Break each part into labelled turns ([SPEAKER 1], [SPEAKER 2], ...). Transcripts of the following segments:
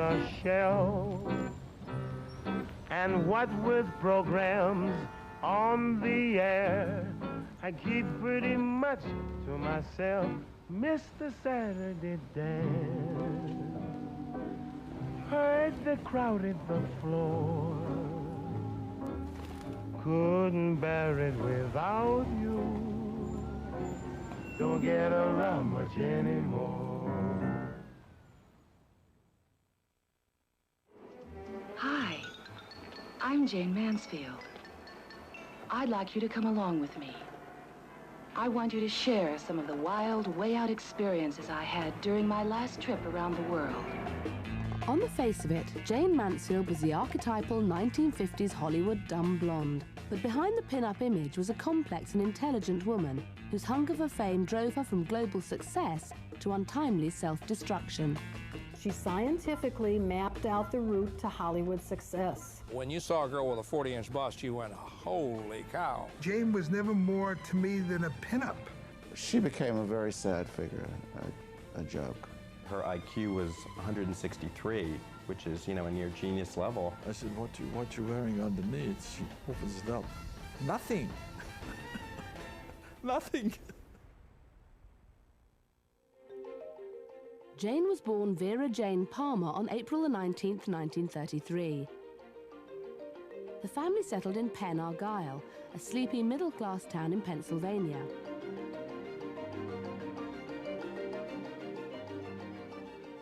[SPEAKER 1] a shell. And what with programs on the air, I keep pretty much to myself. Mr. Saturday Dance, heard they crowded the floor, couldn't bear it without you, don't get around much anymore.
[SPEAKER 2] Hi, I'm Jayne Mansfield. I'd like you to come along with me. I want you to share some of the wild, way-out experiences I had during my last trip around the world.
[SPEAKER 3] On the face of it, Jayne Mansfield was the archetypal 1950s Hollywood dumb blonde. But behind the pin-up image was a complex and intelligent woman whose hunger for fame drove her from global success to untimely self-destruction.
[SPEAKER 4] She scientifically mapped out the route to Hollywood success.
[SPEAKER 5] When you saw a girl with a 40-inch bust, you went, holy cow.
[SPEAKER 6] Jayne was never more to me than a pinup.
[SPEAKER 7] She became a very sad figure, a joke.
[SPEAKER 8] Her IQ was 163, which is, you know, a near genius level.
[SPEAKER 9] I said, what you wearing underneath? She opens it up. Nothing. Nothing.
[SPEAKER 3] Jayne was born Vera Jane Palmer on April 19, 1933. The family settled in Penn, Argyll, a sleepy middle-class town in Pennsylvania.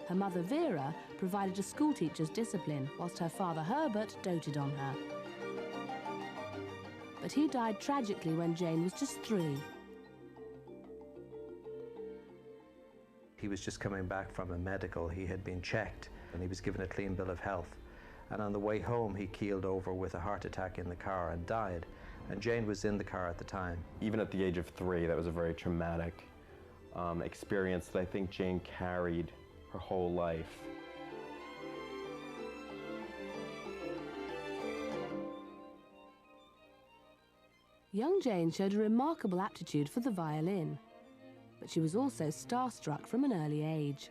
[SPEAKER 3] Her mother, Vera, provided a schoolteacher's discipline, whilst her father, Herbert, doted on her. But he died tragically when Jayne was just 3.
[SPEAKER 10] He was just coming back from a medical. He had been checked, and he was given a clean bill of health. And on the way home, he keeled over with a heart attack in the car and died. And Jayne was in the car at the time.
[SPEAKER 8] Even at the age of 3, that was a very traumatic experience that I think Jayne carried her whole life.
[SPEAKER 3] Young Jayne showed a remarkable aptitude for the violin, but she was also starstruck from an early age.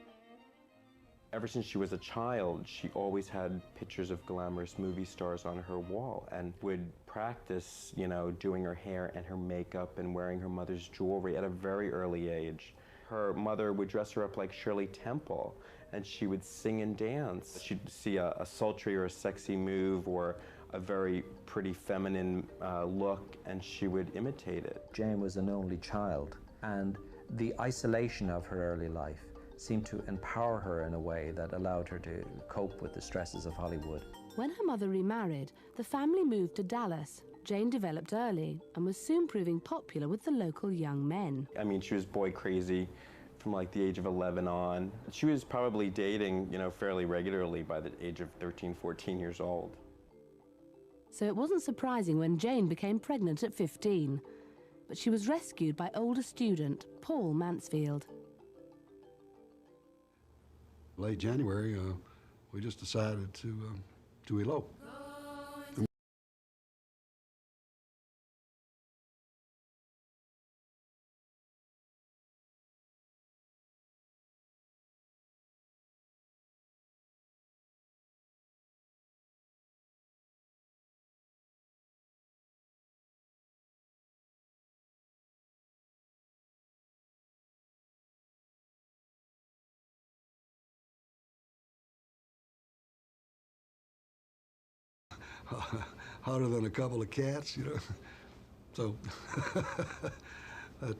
[SPEAKER 8] Ever since she was a child, she always had pictures of glamorous movie stars on her wall and would practice, you know, doing her hair and her makeup and wearing her mother's jewelry at a very early age. Her mother would dress her up like Shirley Temple, and she would sing and dance. She'd see a sultry or a sexy move or a very pretty feminine look, and she would imitate it.
[SPEAKER 10] Jayne was an only child, and the isolation of her early life seemed to empower her in a way that allowed her to cope with the stresses of Hollywood.
[SPEAKER 3] When her mother remarried, the family moved to Dallas. Jayne developed early and was soon proving popular with the local young men.
[SPEAKER 8] I mean, she was boy crazy from like the age of 11 on. She was probably dating, you know, fairly regularly by the age of 13, 14 years old.
[SPEAKER 3] So it wasn't surprising when Jayne became pregnant at 15. But she was rescued by older student Paul Mansfield.
[SPEAKER 11] Late January, we just decided to elope. Hotter than a couple of cats, you know. So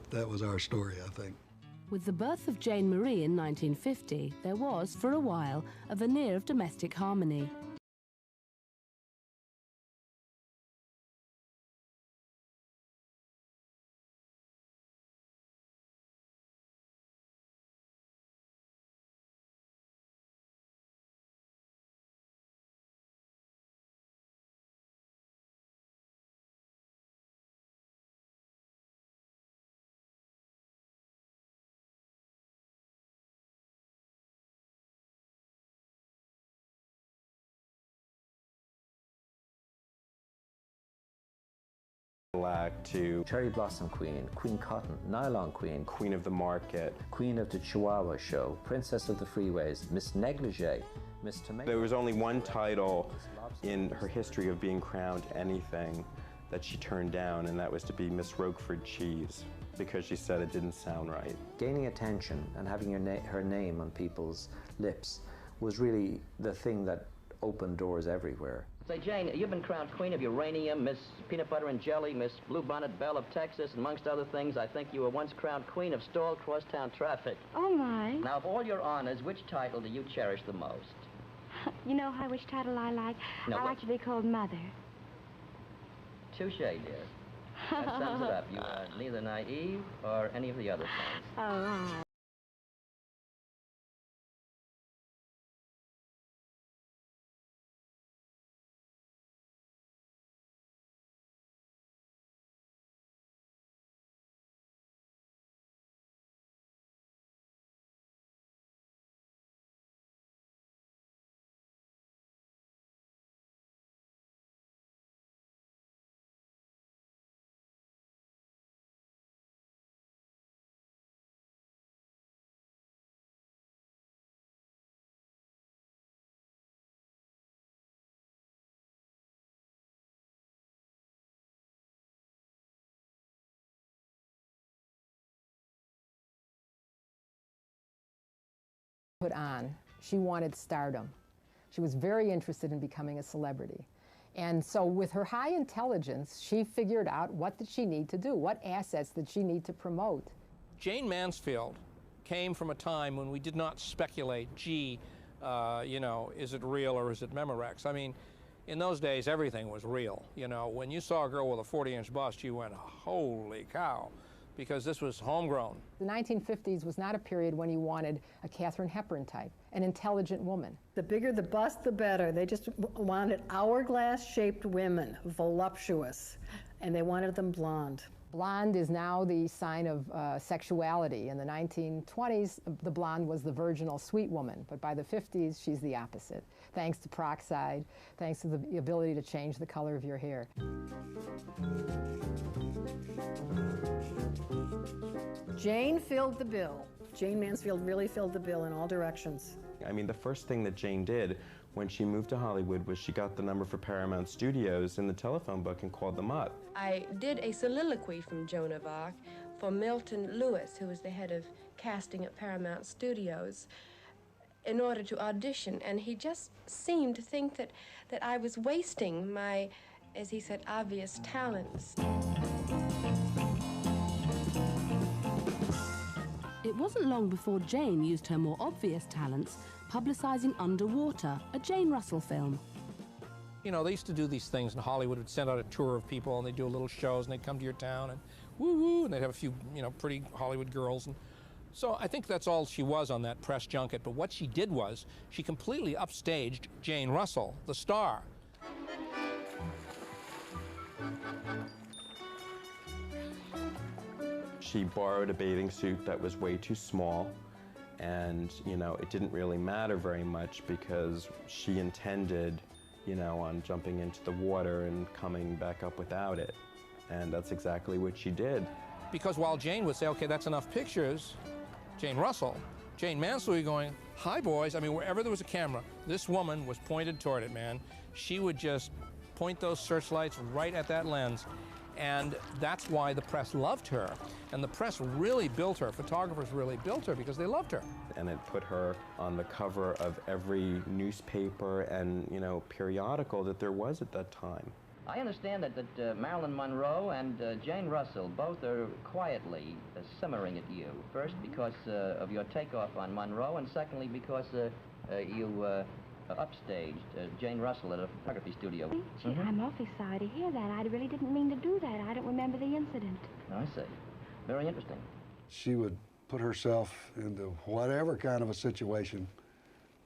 [SPEAKER 11] that was our story, I think.
[SPEAKER 3] With the birth of Jane Marie in 1950, there was, for a while, a veneer of domestic harmony.
[SPEAKER 8] Black to
[SPEAKER 10] Cherry Blossom Queen, Queen Cotton, Nylon Queen,
[SPEAKER 8] Queen of the Market,
[SPEAKER 10] Queen of the Chihuahua Show, Princess of the Freeways, Miss Negligee, Miss Tomato.
[SPEAKER 8] There was only one title in her history of being crowned anything that she turned down, and that was to be Miss Roquefort Cheese, because she said it didn't sound right.
[SPEAKER 10] Gaining attention and having her name on people's lips was really the thing that opened doors everywhere.
[SPEAKER 12] Say, Jane, you've been crowned Queen of Uranium, Miss Peanut Butter and Jelly, Miss Bluebonnet Belle of Texas, and amongst other things, I think you were once crowned Queen of Stalled Crosstown Traffic.
[SPEAKER 13] Oh, my.
[SPEAKER 12] Now, of all your honors, which title do you cherish the most?
[SPEAKER 13] You know which title I like?
[SPEAKER 12] No,
[SPEAKER 13] I like to be called Mother.
[SPEAKER 12] Touche, dear. That sums it up. You are neither naive or any of the other things.
[SPEAKER 13] Oh, all right.
[SPEAKER 14] Put on. She wanted stardom. She was very interested in becoming a celebrity. And so with her high intelligence, she figured out what did she need to do, what assets did she need to promote.
[SPEAKER 5] Jayne Mansfield came from a time when we did not speculate, gee, you know, is it real or is it Memorex? I mean, in those days, everything was real. You know, when you saw a girl with a 40-inch bust, you went, holy cow, because this was homegrown.
[SPEAKER 14] The 1950s was not a period when you wanted a Katharine Hepburn type, an intelligent woman.
[SPEAKER 4] The bigger the bust, the better. They just wanted hourglass-shaped women, voluptuous, and they wanted them blonde.
[SPEAKER 14] Blonde is now the sign of sexuality. In the 1920s, the blonde was the virginal sweet woman, but by the 50s, she's the opposite, thanks to peroxide, thanks to the ability to change the color of your hair.
[SPEAKER 4] Jayne filled the bill. Jayne Mansfield really filled the bill in all directions.
[SPEAKER 8] I mean, the first thing that Jayne did when she moved to Hollywood was she got the number for Paramount Studios in the telephone book and called them up.
[SPEAKER 15] I did a soliloquy from Joan of Arc for Milton Lewis, who was the head of casting at Paramount Studios, in order to audition, and he just seemed to think that I was wasting my, as he said, obvious talents.
[SPEAKER 3] It wasn't long before Jayne used her more obvious talents, publicising Underwater, a Jane Russell film.
[SPEAKER 5] You know, they used to do these things in Hollywood, would send out a tour of people, and they'd do little shows, and they'd come to your town, and woo-woo, and they'd have a few, you know, pretty Hollywood girls. And so I think that's all she was on that press junket, but what she did was, she completely upstaged Jane Russell, the star.
[SPEAKER 8] She borrowed a bathing suit that was way too small, and, you know, it didn't really matter very much because she intended, you know, on jumping into the water and coming back up without it. And that's exactly what she did.
[SPEAKER 5] Because while Jane would say, okay, that's enough pictures, Jane Russell, Jayne Mansfield would be going, hi, boys. I mean, wherever there was a camera, this woman was pointed toward it, man. She would just point those searchlights right at that lens. And that's why the press loved her. And the press really built her. Photographers really built her because they loved her.
[SPEAKER 8] And it put her on the cover of every newspaper and, you know, periodical that there was at that time.
[SPEAKER 12] I understand that Marilyn Monroe and Jane Russell both are quietly simmering at you. First, because of your takeoff on Monroe, and secondly, because you upstaged Jane Russell at a photography studio.
[SPEAKER 13] Gee, I'm awfully sorry to hear that. I really didn't mean to do that. I don't remember the incident.
[SPEAKER 12] I see. Very interesting.
[SPEAKER 11] She would put herself into whatever kind of a situation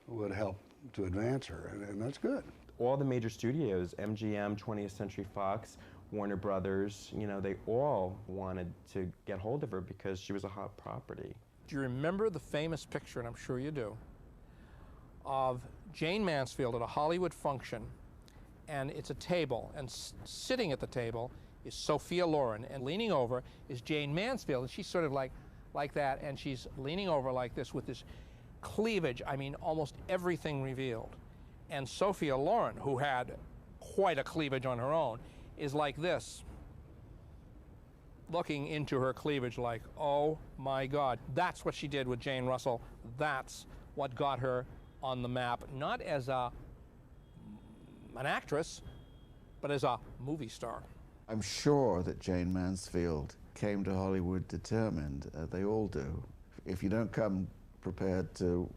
[SPEAKER 11] would help to advance her, and that's good.
[SPEAKER 8] All the major studios, MGM, 20th Century Fox, Warner Brothers, you know, they all wanted to get hold of her because she was a hot property.
[SPEAKER 5] Do you remember the famous picture, and I'm sure you do, of Jayne Mansfield at a Hollywood function, and it's a table, and sitting at the table is Sophia Loren, and leaning over is Jayne Mansfield, and she's sort of like that, and she's leaning over like this with this cleavage, I mean, almost everything revealed. And Sophia Loren, who had quite a cleavage on her own, is like this, looking into her cleavage like, oh my God. That's what she did with Jane Russell. That's what got her on the map, not as an actress, but as a movie star.
[SPEAKER 7] I'm sure that Jayne Mansfield came to Hollywood determined. They all do. If you don't come prepared to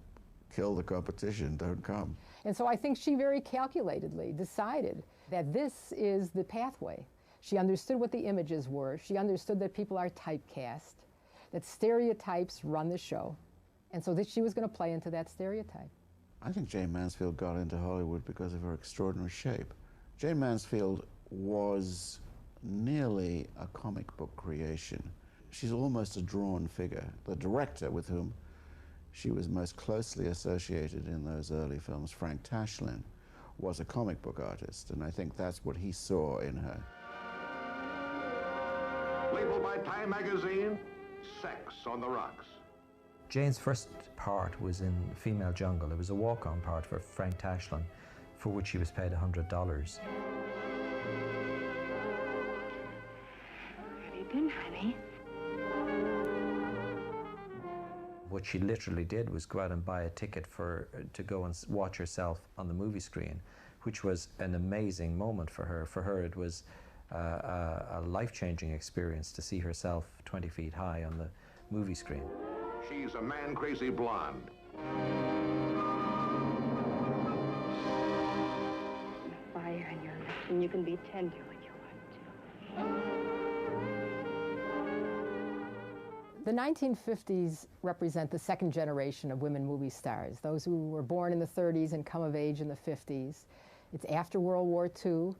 [SPEAKER 7] kill the competition, don't come.
[SPEAKER 14] And so I think she very calculatedly decided that this is the pathway. She understood what the images were. She understood that people are typecast, that stereotypes run the show, and so that she was going to play into that stereotype.
[SPEAKER 7] I think Jayne Mansfield got into Hollywood because of her extraordinary shape. Jayne Mansfield was nearly a comic book creation. She's almost a drawn figure. The director with whom she was most closely associated in those early films, Frank Tashlin, was a comic book artist, and I think that's what he saw in her.
[SPEAKER 16] Labeled by Time magazine, Sex on the Rocks.
[SPEAKER 10] Jayne's first part was in Female Jungle. It was a walk-on part for Frank Tashlin, for which she was paid $100.
[SPEAKER 13] How do you do, honey?
[SPEAKER 10] What she literally did was go out and buy a ticket to go and watch herself on the movie screen, which was an amazing moment for her. For her, it was a life-changing experience to see herself 20 feet high on the movie screen.
[SPEAKER 16] She's a man-crazy blonde.
[SPEAKER 13] Fire on your lips, and you can be tender when you want to.
[SPEAKER 14] The 1950s represent the second generation of women movie stars, those who were born in the 30s and come of age in the 50s. It's after World War II.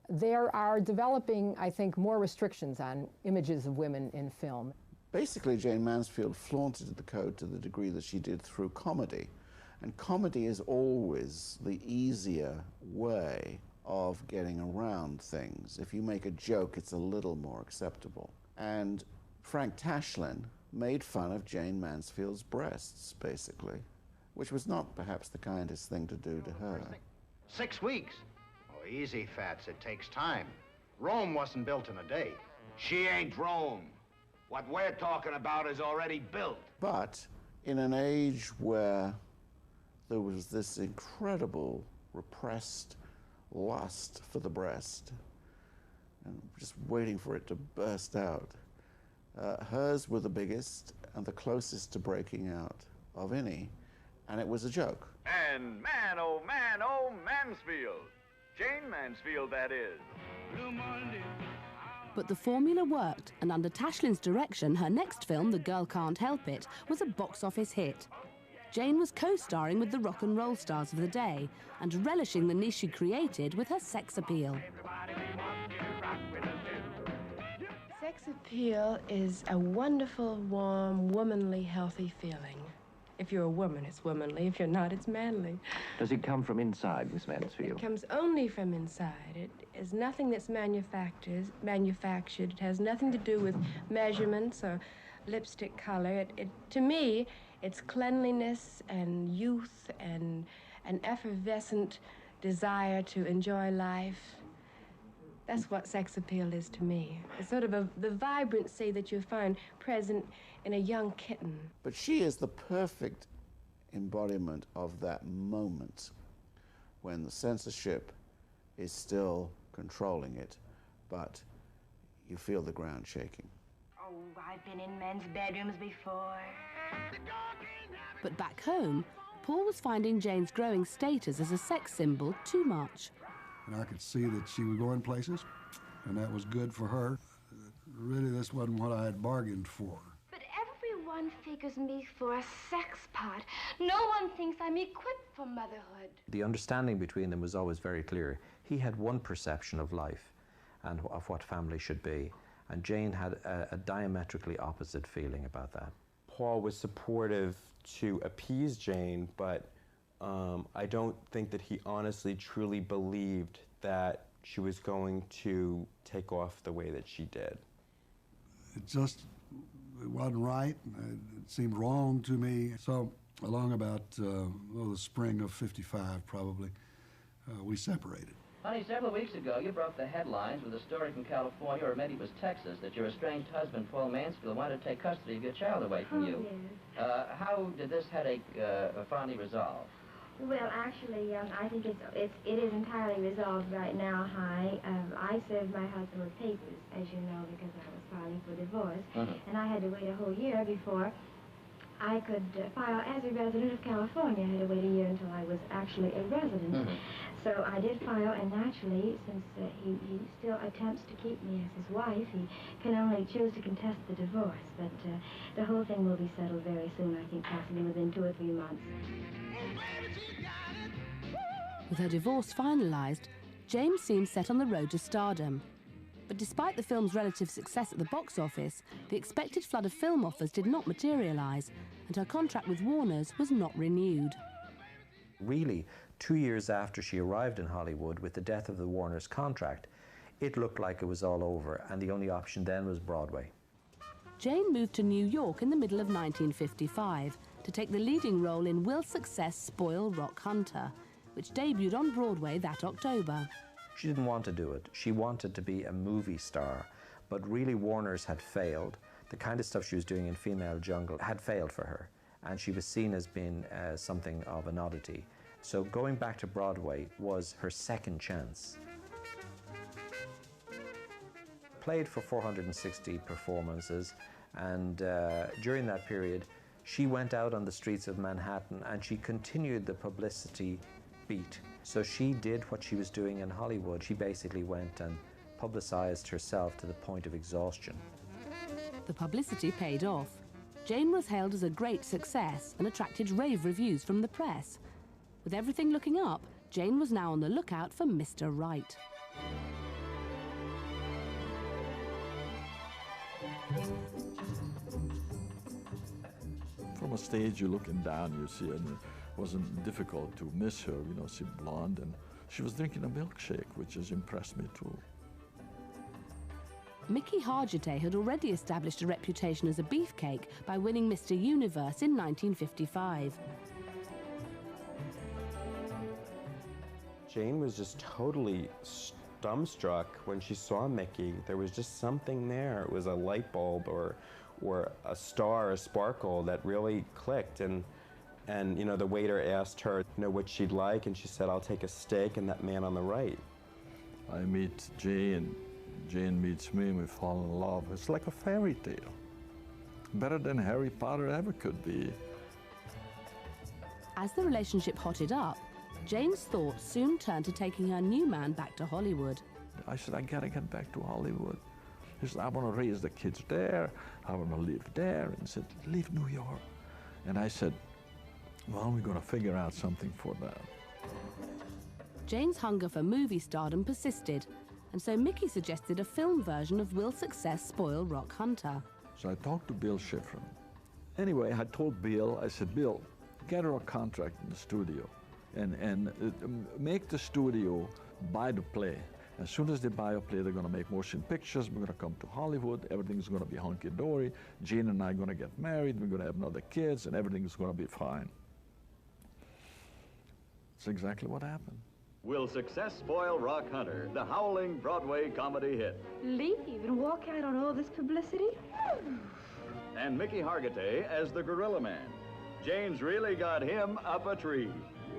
[SPEAKER 14] There are developing, I think, more restrictions on images of women in film.
[SPEAKER 7] Basically, Jayne Mansfield flaunted the code to the degree that she did through comedy. And comedy is always the easier way of getting around things. If you make a joke, it's a little more acceptable. And Frank Tashlin made fun of Jayne Mansfield's breasts, basically, which was not perhaps the kindest thing to do to her.
[SPEAKER 17] 6 weeks? Oh, easy, Fats. It takes time. Rome wasn't built in a day.
[SPEAKER 16] She ain't Rome. What we're talking about is already built.
[SPEAKER 7] But in an age where there was this incredible repressed lust for the breast, and just waiting for it to burst out, hers were the biggest and the closest to breaking out of any, and it was a joke.
[SPEAKER 18] And man, oh, Mansfield. Jayne Mansfield, that is.
[SPEAKER 3] But the formula worked, and under Tashlin's direction, her next film, The Girl Can't Help It, was a box office hit. Jayne was co-starring with the rock and roll stars of the day and relishing the niche she created with her sex appeal.
[SPEAKER 15] Sex appeal is a wonderful, warm, womanly, healthy feeling. If you're a woman, it's womanly. If you're not, it's manly.
[SPEAKER 12] Does it come from inside, Miss Mansfield?
[SPEAKER 15] It comes only from inside. It is nothing that's manufactured. It has nothing to do with measurements or lipstick color. To me, it's cleanliness and youth and an effervescent desire to enjoy life. That's what sex appeal is to me. It's sort of the vibrancy that you find present in a young kitten.
[SPEAKER 7] But she is the perfect embodiment of that moment when the censorship is still controlling it, but you feel the ground shaking.
[SPEAKER 13] Oh, I've been in men's bedrooms before.
[SPEAKER 3] But back home, Paul was finding Jayne's growing status as a sex symbol too much.
[SPEAKER 11] And I could see that she was going places, and that was good for her. Really, this wasn't what I had bargained for.
[SPEAKER 13] But everyone figures me for a sex pot. No one thinks I'm equipped for motherhood.
[SPEAKER 10] The understanding between them was always very clear. He had one perception of life and of what family should be, and Jayne had a diametrically opposite feeling about that.
[SPEAKER 8] Paul was supportive to appease Jayne, but I don't think that he honestly truly believed that she was going to take off the way that she did?
[SPEAKER 11] It wasn't right. It seemed wrong to me. So along about the spring of '55, probably, we separated.
[SPEAKER 12] Honey, several weeks ago, you broke the headlines with a story from California, or maybe it was Texas, that your estranged husband, Paul Mansfield, wanted to take custody of your child away from you.
[SPEAKER 13] Yes.
[SPEAKER 12] How did this headache finally resolve?
[SPEAKER 13] Well, actually, I think it is entirely resolved right now, Hi. I served my husband with papers, as you know, because I was filing for divorce, and I had to wait a whole year before I could file as a resident of California. I had to wait a year until I was actually a resident. So I did file, and naturally, since he still attempts to keep me as his wife, he can only choose to contest the divorce. But the whole thing will be settled very soon, I think, possibly within 2 or 3 months.
[SPEAKER 3] With her divorce finalised, Jayne seemed set on the road to stardom. But despite the film's relative success at the box office, the expected flood of film offers did not materialise, and her contract with Warner's was not renewed.
[SPEAKER 10] Really, 2 years after she arrived in Hollywood, with the death of the Warner's contract, it looked like it was all over, and the only option then was Broadway.
[SPEAKER 3] Jayne moved to New York in the middle of 1955 to take the leading role in Will Success' Spoil Rock Hunter, which debuted on Broadway that October.
[SPEAKER 10] She didn't want to do it. She wanted to be a movie star, but really Warner's had failed. The kind of stuff she was doing in Female Jungle had failed for her, and she was seen as being something of an oddity. So going back to Broadway was her second chance. Played for 460 performances, and during that period, she went out on the streets of Manhattan and she continued the publicity beat. So she did what she was doing in Hollywood. She basically went and publicized herself to the point of exhaustion.
[SPEAKER 3] The publicity paid off. Jayne was hailed as a great success and attracted rave reviews from the press. With everything looking up, Jayne was now on the lookout for Mr. Right.
[SPEAKER 9] From a stage, you're looking down, you see, and it wasn't difficult to miss her, you know, she's blonde, and she was drinking a milkshake, which has impressed me too.
[SPEAKER 3] Mickey Hargitay had already established a reputation as a beefcake by winning Mr. Universe in 1955.
[SPEAKER 8] Jayne was just totally dumbstruck when she saw Mickey. There was just something there. It was a light bulb or a star, a sparkle that really clicked. And you know, the waiter asked her, you know, what she'd like, and she said, "I'll take a steak and that man on the right."
[SPEAKER 9] I meet Jayne, Jayne meets me, and we fall in love. It's like a fairy tale. Better than Harry Potter ever could be.
[SPEAKER 3] As the relationship hotted up, Jayne's thoughts soon turned to taking her new man back to Hollywood.
[SPEAKER 9] I said, I gotta get back to Hollywood. He said, I want to raise the kids there, I want to live there. And he said, leave New York. And I said, well, we're going to figure out something for that.
[SPEAKER 3] Jayne's hunger for movie stardom persisted, and so Mickey suggested a film version of Will Success' Spoil Rock Hunter.
[SPEAKER 9] So I talked to Bill Schifrin. Anyway, I told Bill, I said, Bill, get her a contract in the studio and make the studio buy the play. As soon as they buy a play, they're going to make motion pictures. We're going to come to Hollywood. Everything's going to be hunky-dory. Jayne and I are going to get married. We're going to have another kids, and everything's going to be fine. That's exactly what happened.
[SPEAKER 18] Will Success Spoil Rock Hunter, the howling Broadway comedy hit?
[SPEAKER 19] Leave and walk out on all this publicity?
[SPEAKER 18] And Mickey Hargitay as the Gorilla Man. Jayne's really got him up a tree.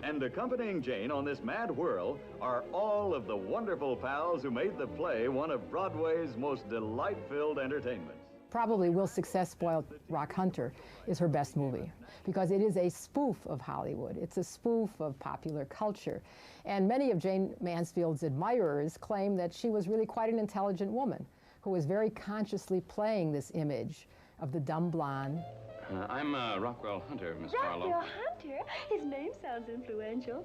[SPEAKER 18] And accompanying Jayne on this mad whirl are all of the wonderful pals who made the play one of Broadway's most delight-filled entertainments.
[SPEAKER 14] Probably Will Success Spoil Rock Hunter is her best movie because it is a spoof of Hollywood. It's a spoof of popular culture. And many of Jayne Mansfield's admirers claim that she was really quite an intelligent woman who was very consciously playing this image of the dumb blonde.
[SPEAKER 20] I'm Rockwell Hunter, Miss Barlow.
[SPEAKER 13] Rockwell Hunter? His name sounds influential.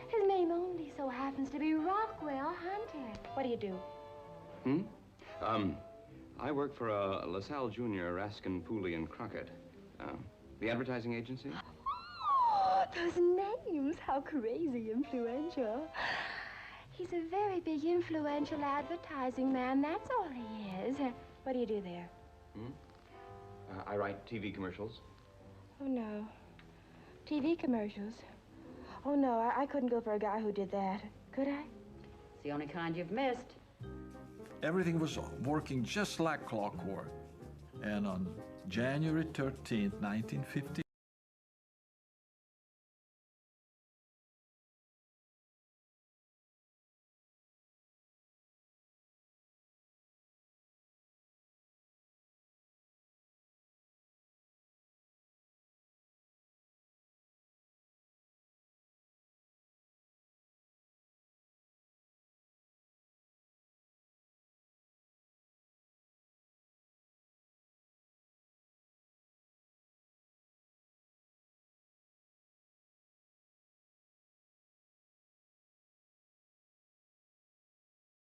[SPEAKER 13] His name only so happens to be Rockwell Hunter. What do you do?
[SPEAKER 20] I work for LaSalle Jr., Raskin, Pooley, and Crockett. The advertising agency?
[SPEAKER 13] Oh, those names, how crazy influential. He's a very big, influential advertising man. That's all he is. What do you do there?
[SPEAKER 20] I write TV commercials.
[SPEAKER 13] Oh, no. TV commercials? Oh, no, I couldn't go for a guy who did that. Could I?
[SPEAKER 2] It's the only kind you've missed.
[SPEAKER 9] Everything was working just like clockwork. And on January 13th, 1950,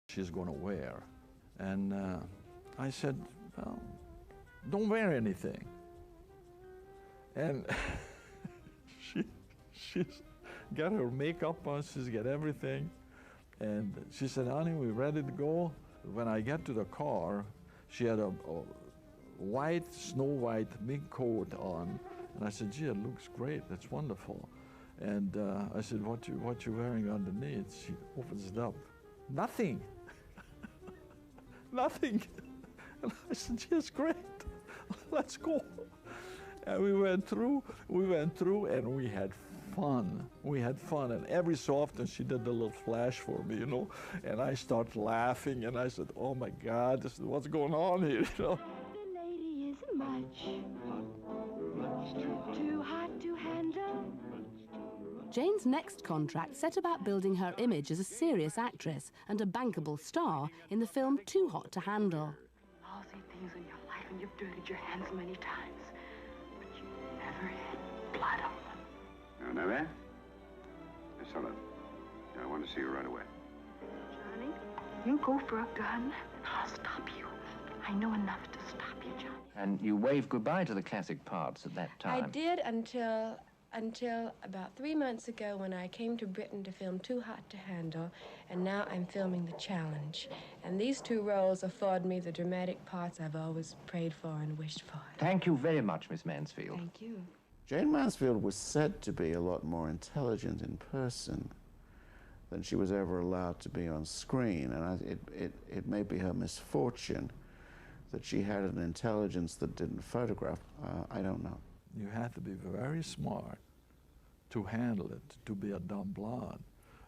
[SPEAKER 9] she's going to wear. And I said, well, don't wear anything. And she's got her makeup on, she's got everything. And she said, honey, we're ready to go. When I get to the car, she had a white, snow white mink coat on. And I said, gee, it looks great, that's wonderful. And I said, what you wearing underneath? She opens it up. Nothing. Nothing. And I said, yes, great, let's go. And we went through, and we had fun. We had fun, and every so often she did the little flash for me, you know, and I started laughing, and I said, oh my God, this is what's going on here, you know.
[SPEAKER 13] The lady is much too hot to handle.
[SPEAKER 3] Jayne's next contract set about building her image as a serious actress and a bankable star in the film Too Hot to Handle.
[SPEAKER 2] I'll see things in your life and you've dirtied your hands many times, but you never had blood on them.
[SPEAKER 20] Now there? Miss Sullivan, I want to see you right away.
[SPEAKER 2] Johnny, you go for a gun and I'll stop you. I know enough to stop you, Johnny.
[SPEAKER 21] And you waved goodbye to the classic parts at that time.
[SPEAKER 15] I did until about 3 months ago when I came to Britain to film Too Hot to Handle, and now I'm filming The Challenge. And these two roles afford me the dramatic parts I've always prayed for and wished for.
[SPEAKER 21] Thank you very much, Miss Mansfield.
[SPEAKER 15] Thank you.
[SPEAKER 7] Jayne Mansfield was said to be a lot more intelligent in person than she was ever allowed to be on screen, and it may be her misfortune that she had an intelligence that didn't photograph. I don't know.
[SPEAKER 9] You had to be very smart to handle it, to be a dumb blonde.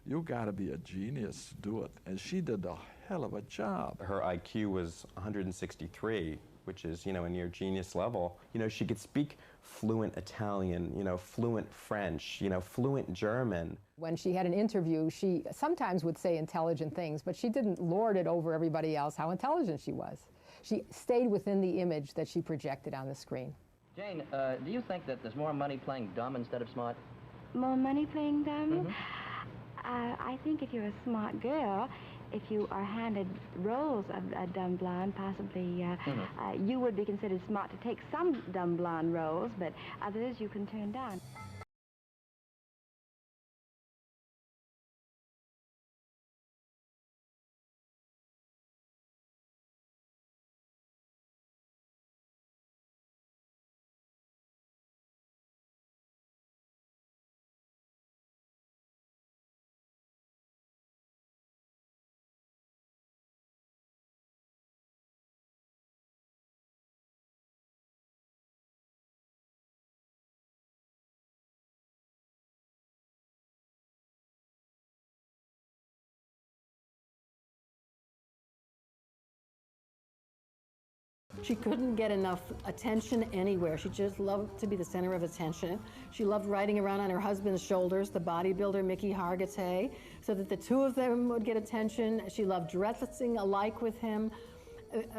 [SPEAKER 9] You got to be a genius to do it, and she did a hell of a job.
[SPEAKER 8] Her IQ was 163, which is, you know, a near genius level. You know, she could speak fluent Italian, you know, fluent French, you know, fluent German.
[SPEAKER 14] When she had an interview, she sometimes would say intelligent things, but she didn't lord it over everybody else how intelligent she was. She stayed within the image that she projected on the screen.
[SPEAKER 12] Jayne, do you think that there's more money playing dumb instead of smart?
[SPEAKER 13] More money playing dumb? I think if you're a smart girl, if you are handed roles of a dumb blonde, possibly you would be considered smart to take some dumb blonde roles, but others you can turn down.
[SPEAKER 4] She couldn't get enough attention anywhere. She just loved to be the center of attention. She loved riding around on her husband's shoulders, the bodybuilder Mickey Hargitay, so that the two of them would get attention. She loved dressing alike with him.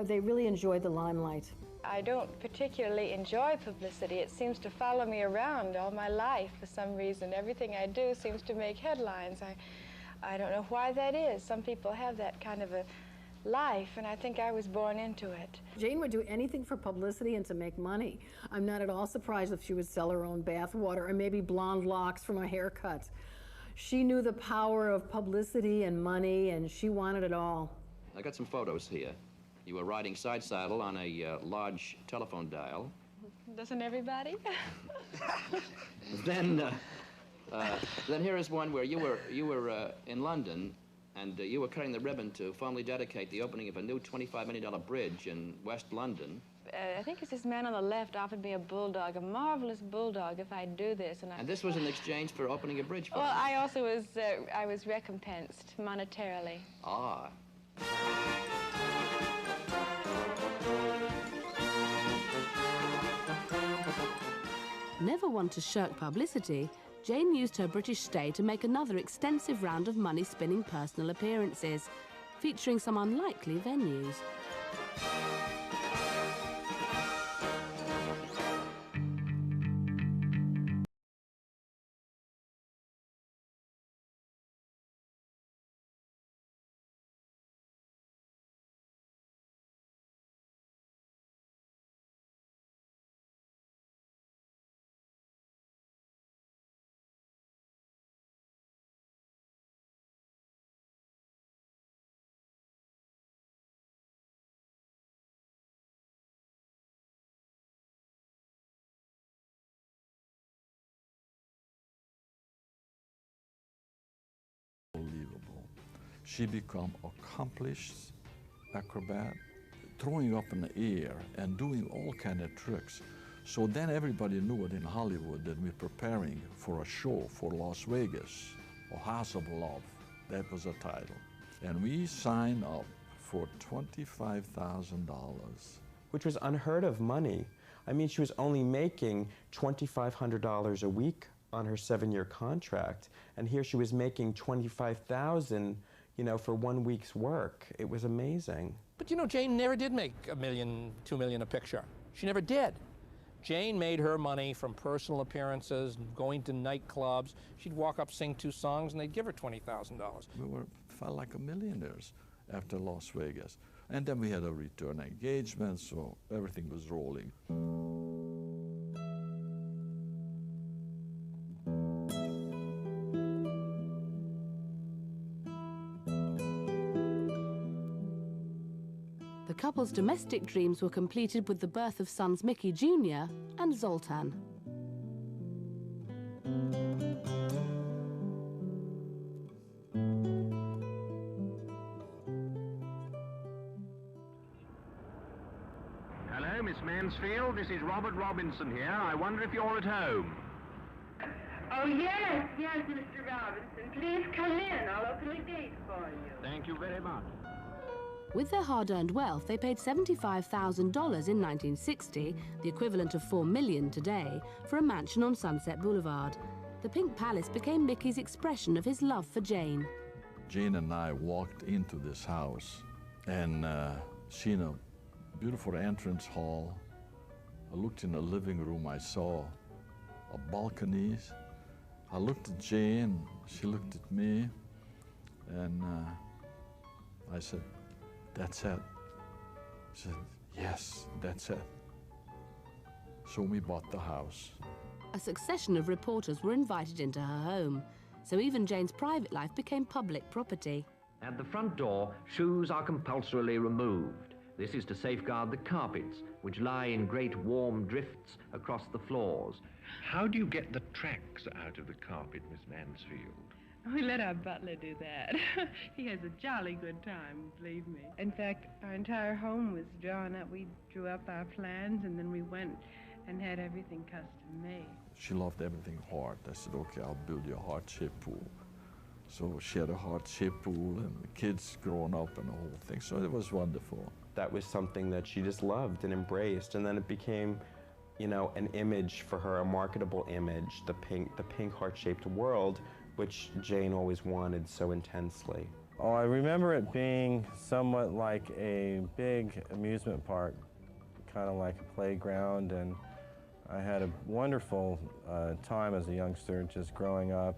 [SPEAKER 4] They really enjoyed the limelight.
[SPEAKER 15] I don't particularly enjoy publicity. It seems to follow me around all my life for some reason. Everything I do seems to make headlines. I don't know why that is. Some people have that kind of a life, and I think I was born into it.
[SPEAKER 4] Jayne would do anything for publicity and to make money. I'm not at all surprised if she would sell her own bath water or maybe blonde locks from a haircut. She knew the power of publicity and money, and she wanted it all.
[SPEAKER 1] I got some photos here. You were riding side saddle on a large telephone dial.
[SPEAKER 15] Doesn't everybody?
[SPEAKER 1] Then here is one where you were in London, and you were cutting the ribbon to formally dedicate the opening of a new $25 million bridge in West London.
[SPEAKER 15] I think it's this man on the left offered me a bulldog, a marvelous bulldog, if I'd do this.
[SPEAKER 1] And this was in exchange for opening a bridge for
[SPEAKER 15] Well,
[SPEAKER 1] him.
[SPEAKER 15] I also was, I was recompensed monetarily.
[SPEAKER 1] Ah.
[SPEAKER 3] Never one to shirk publicity, Jayne used her British stay to make another extensive round of money-spinning personal appearances, featuring some unlikely venues.
[SPEAKER 9] Unbelievable. She became accomplished acrobat, throwing up in the air and doing all kind of tricks. So then everybody knew it in Hollywood that we're preparing for a show for Las Vegas, or House of Love. That was a title. And we signed up for $25,000.
[SPEAKER 8] Which was unheard of money. I mean, she was only making $2,500 a week on her 7-year contract, and here she was making $25,000, you know, for 1 week's work. It was amazing.
[SPEAKER 5] But you know, Jayne never did make $1 million, $2 million a picture. She never did. Jayne made her money from personal appearances, going to nightclubs. She'd walk up, sing 2 songs, and they'd give her $20,000.
[SPEAKER 9] We felt like millionaires after Las Vegas. And then we had a return engagement, so everything was rolling.
[SPEAKER 3] The couple's domestic dreams were completed with the birth of sons Mickey Jr. and Zoltan.
[SPEAKER 16] Hello, Miss Mansfield. This is Robert Robinson here. I wonder if you're at home.
[SPEAKER 19] Oh, yes, Mr. Robinson. Please come in. I'll open the gate for you.
[SPEAKER 16] Thank you very much.
[SPEAKER 3] With their hard-earned wealth, they paid $75,000 in 1960, the equivalent of $4 million today, for a mansion on Sunset Boulevard. The Pink Palace became Mickey's expression of his love for Jayne.
[SPEAKER 9] Jayne and I walked into this house and seen a beautiful entrance hall. I looked in the living room, I saw a balconies. I looked at Jayne, she looked at me, and I said, "That's it." She said, "Yes, that's it." So we bought the house.
[SPEAKER 3] A succession of reporters were invited into her home, so even Jayne's private life became public property.
[SPEAKER 22] At the front door, shoes are compulsorily removed. This is to safeguard the carpets, which lie in great warm drifts across the floors.
[SPEAKER 23] How do you get the tracks out of the carpet, Miss Mansfield?
[SPEAKER 15] We let our butler do that. He has a jolly good time, believe me. In fact, our entire home was drawn up. We drew up our plans, and then we went and had everything custom made.
[SPEAKER 9] She loved everything hard. I said, "Okay, I'll build you a heart-shaped pool." So she had a heart-shaped pool, and the kids growing up and the whole thing. So it was wonderful.
[SPEAKER 8] That was something that she just loved and embraced, and then it became, you know, an image for her, a marketable image, the pink heart-shaped world, which Jayne always wanted so intensely.
[SPEAKER 24] Oh, I remember it being somewhat like a big amusement park, kind of like a playground, and I had a wonderful time as a youngster just growing up.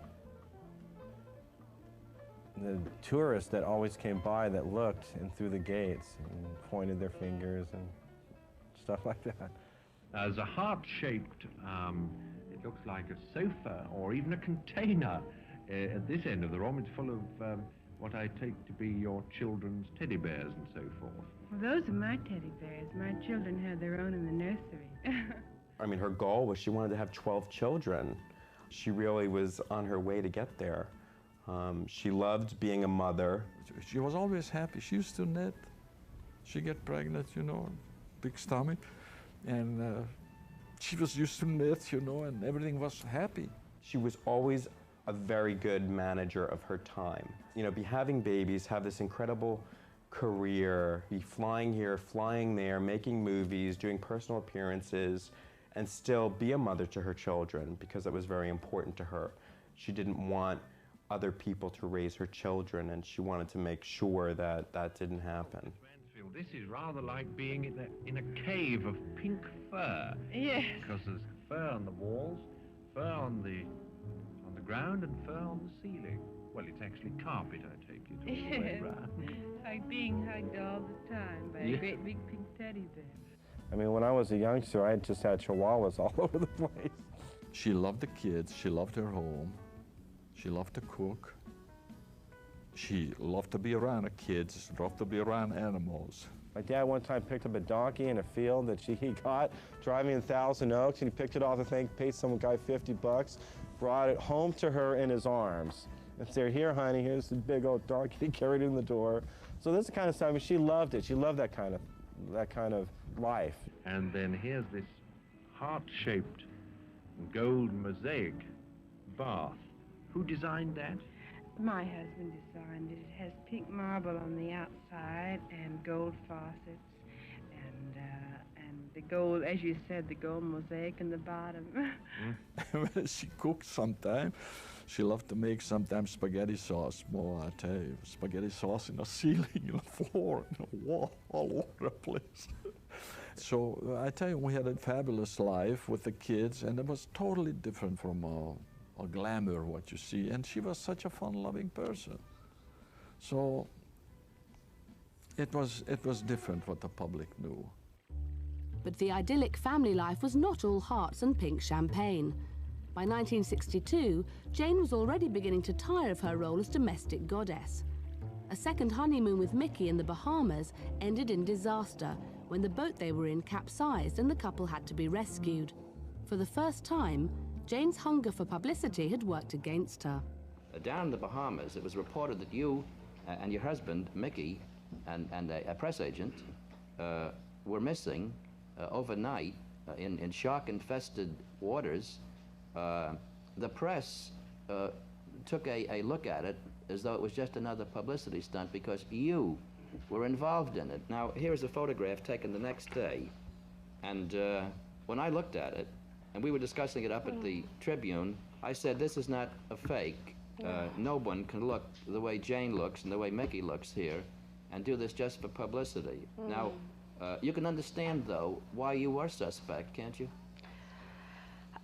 [SPEAKER 24] The tourists that always came by that looked in through the gates and pointed their fingers and stuff like that.
[SPEAKER 23] As a heart-shaped, it looks like a sofa or even a container. At this end of the room, it's full of what I take to be your children's teddy bears and so forth.
[SPEAKER 19] Well, those are my teddy bears. My children have their own in the nursery.
[SPEAKER 8] I mean, her goal was she wanted to have 12 children. She really was on her way to get there. She loved being a mother.
[SPEAKER 9] She was always happy. She used to knit. She get pregnant, you know, big stomach. And she was used to knit, you know, and everything was happy.
[SPEAKER 8] She was always a very good manager of her time. You know, be having babies, have this incredible career, be flying here, flying there, making movies, doing personal appearances, and still be a mother to her children because it was very important to her. She didn't want other people to raise her children, and she wanted to make sure that that didn't happen.
[SPEAKER 23] Mansfield, this is rather like being in a cave of pink fur.
[SPEAKER 19] Yes.
[SPEAKER 23] Because there's fur on the walls, fur on the ground, and fur on the ceiling. Well, it's actually carpet, I take it, all the way round.
[SPEAKER 19] Like being hugged all the time by a great big pink teddy bear.
[SPEAKER 24] I mean, when I was a youngster, I just had chihuahuas all over the place.
[SPEAKER 9] She loved the kids. She loved her home. She loved to cook. She loved to be around the kids. She loved to be around animals.
[SPEAKER 24] My dad one time picked up a donkey in a field that he got driving in Thousand Oaks, and he picked it off the thing, paid some guy $50, brought it home to her in his arms, and said, "Here, honey, here's the big old donkey." He carried it in the door. So this is the kind of stuff. I mean, she loved it. She loved that kind of life.
[SPEAKER 23] And then here's this heart-shaped gold mosaic bath. Who designed that?
[SPEAKER 19] My husband designed it. It has pink marble on the outside and gold faucets and the gold, as you said, the gold mosaic in the bottom.
[SPEAKER 9] When she cooked sometimes, she loved to make sometimes spaghetti sauce. Boy, I tell you, spaghetti sauce in the ceiling, in the floor, in the wall, all over the place. So I tell you, we had a fabulous life with the kids, and it was totally different from a glamour, what you see. And she was such a fun-loving person. So it was different what the public knew.
[SPEAKER 3] But the idyllic family life was not all hearts and pink champagne. By 1962, Jayne was already beginning to tire of her role as domestic goddess. A second honeymoon with Mickey in the Bahamas ended in disaster when the boat they were in capsized and the couple had to be rescued. For the first time, Jayne's hunger for publicity had worked against her.
[SPEAKER 1] Down in the Bahamas, it was reported that you and your husband, Mickey, and a press agent were missing overnight in shark-infested waters. The press took a look at it as though it was just another publicity stunt because you were involved in it. Now, here's a photograph taken the next day, and when I looked at it, and we were discussing it up at the Tribune, I said, this is not a fake. No one can look the way Jayne looks and the way Mickey looks here and do this just for publicity. Now, you can understand, though, why you were suspect, can't you?